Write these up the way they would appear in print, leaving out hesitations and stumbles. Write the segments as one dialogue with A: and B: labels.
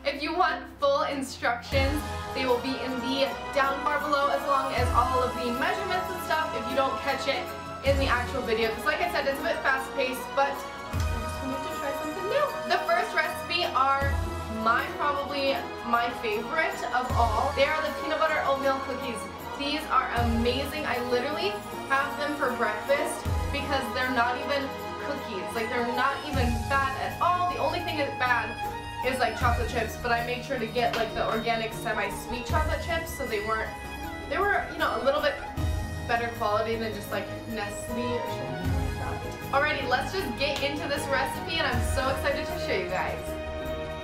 A: If you want full instructions, they will be in the down bar below, as long as all of the measurements and stuff if you don't catch it in the actual video. Because like I said, it's a bit fast paced, but I just wanted to try something new. The first recipe are probably my favorite of all. They are the peanut butter oatmeal cookies. These are amazing. I literally have them for breakfast because they're not even cookies. Like, they're not even bad at all. The only thing that's bad is like chocolate chips, but I made sure to get like the organic semi-sweet chocolate chips, so they were, you know, a little bit better quality than just like Nestle or something like that. Alrighty, let's just get into this recipe, and I'm so excited to show you guys.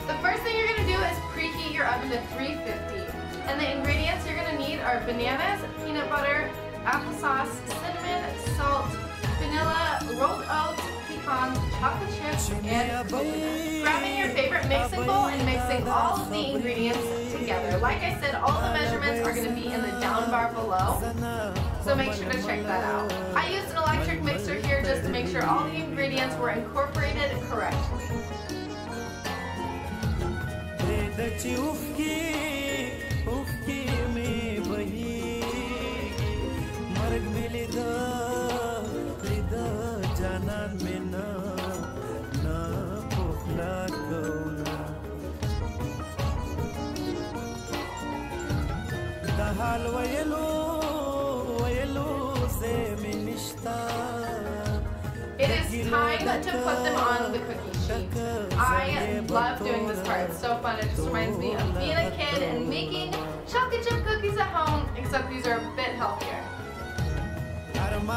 A: The first thing you're gonna do is preheat your oven to 350, and the ingredients you're gonna need are bananas, peanut butter, applesauce, cinnamon, salt, vanilla, rolled oats, pecans, chocolate chips, and coconut. Grabbing your favorite mixing bowl and mixing all of the ingredients together. Like I said, all the measurements are going to be in the down bar below, so make sure to check that out. I used an electric mixer here just to make sure all the ingredients were incorporated correctly. It is time to put them on the cookie sheet. I love doing this part. It's so fun. It just reminds me of being a kid and making chocolate chip cookies at home, except these are a bit healthier. Putting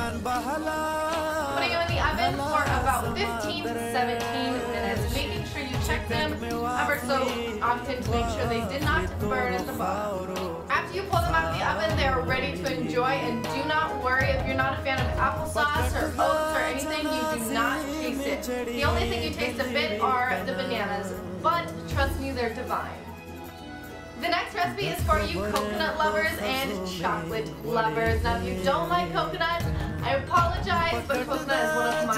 A: them in the oven for about 15 to 17 minutes, making sure you check them ever so often to make sure they did not burn at the bottom. After you pull them out of the oven, they are ready to enjoy, and do not worry if you're not a fan of applesauce or oats or anything, you do not taste it. The only thing you taste a bit are the bananas, but trust me, they're divine. The next recipe is for you coconut lovers and chocolate lovers. Now, if you don't like coconut, I apologize, but coconut is one of my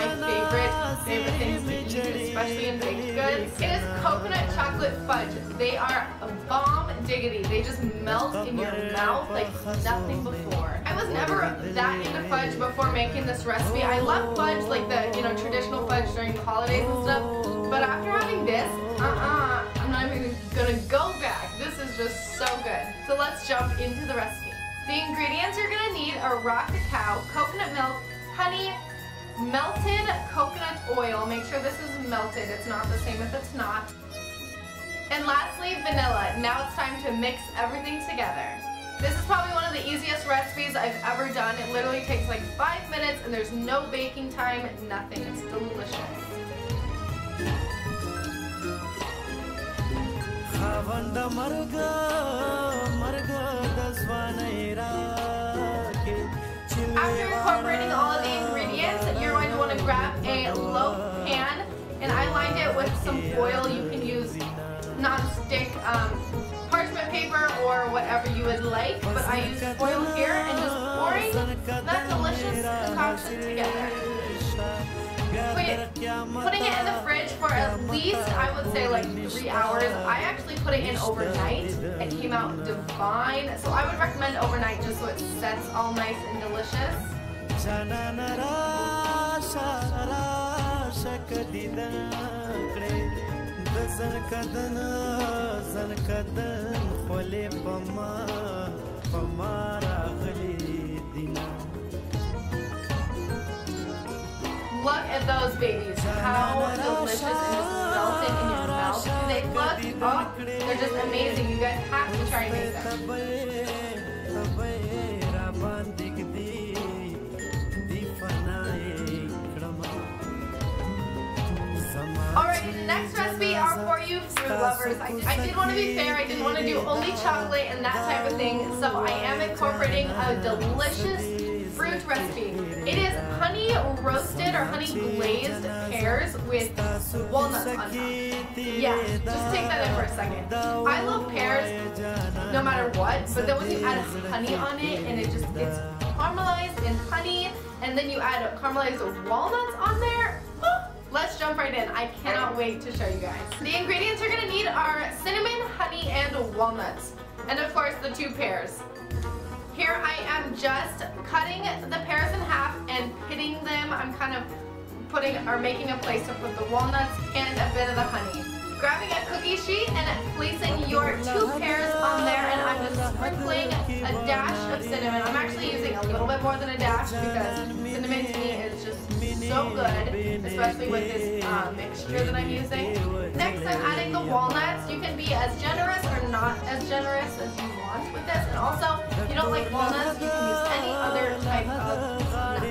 A: favorite things to eat, especially in baked goods. It is coconut chocolate fudge. They are a bomb diggity. They just melt in your mouth like nothing before. I was never that into fudge before making this recipe. I love fudge, like the traditional fudge during the holidays and stuff. But after having this, I'm not even gonna go back. This is just so good. So let's jump into the recipe. The ingredients you're gonna need are raw cacao, coconut milk, honey, melted coconut oil. Make sure this is melted. It's not the same if it's not. And lastly, vanilla. Now it's time to mix everything together. This is probably one of the easiest recipes I've ever done. It literally takes like 5 minutes and there's no baking time, nothing. It's delicious. After incorporating all of the ingredients, you're going to want to grab a loaf pan, and I lined it with some foil. You can use non-stick parchment paper or whatever you would like, but I used foil here and just pouring that delicious concoction together. Putting it in the fridge for at least, I would say, like 3 hours. I actually put it in overnight. It came out divine. So I would recommend overnight just so it sets all nice and delicious. Look at those babies. How delicious and just melted in your mouth. Do they look? Oh, they're just amazing. You guys have to try and make them. Alright, the next recipe are for you fruit lovers. I did want to be fair. I didn't want to do only chocolate and that type of thing. So I am incorporating a delicious fruit recipe. It is honey roasted or honey glazed pears with walnuts on top. Yeah, just take that in for a second. I love pears no matter what, but then when you add honey on it and it's caramelized in honey, and then you add caramelized walnuts on there, let's jump right in. I cannot wait to show you guys. The ingredients you're going to need need our cinnamon, honey, and walnuts. And of course the 2 pears. Here I am just cutting the pears in half and pitting them. I'm kind of making a place to put the walnuts and a bit of the honey. Grabbing a cookie sheet and placing your 2 pears on there, and I'm just sprinkling a dash of cinnamon. I'm actually using a little bit more than a dash because cinnamon to me is just so good, especially with this mixture that I'm using. Next, I'm adding the walnuts. You can be as generous or not as generous as you want with this, and also, if you don't like walnuts, you can use any other type of nut.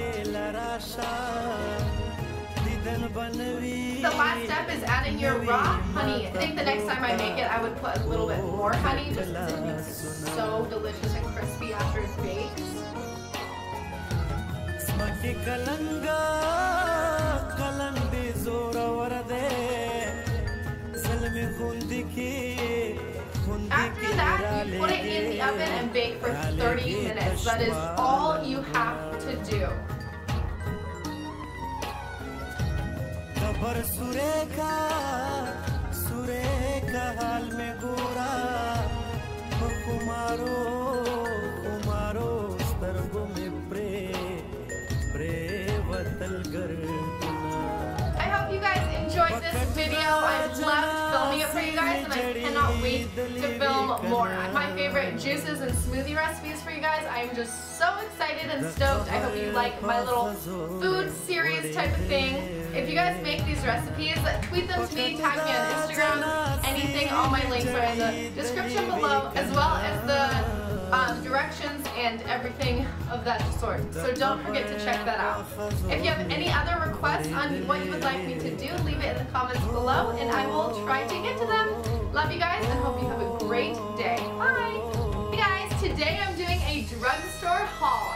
A: The last step is adding your raw honey. I think the next time I make it, I would put a little bit more honey just because it makes it so delicious and crispy after it bakes. After that, you put it in the oven and bake for 30 minutes. That is all you have to do. I hope you guys enjoyed this video. I loved filming it for you guys, and I cannot wait to film more. My favorite juices and smoothie recipes for you guys. I'm just so excited and stoked. I hope you like my little food series type of thing. If you guys make these recipes, tweet them to me, tag me on Instagram, anything. All my links are in the description below, as well as the directions and everything of that sort. So don't forget to check that out. If you have any other requests on what you would like me to do, leave it in the comments below and I will try to get to them. Love you guys and hope you have a great day. Bye! Hey guys, today I'm doing a drugstore haul.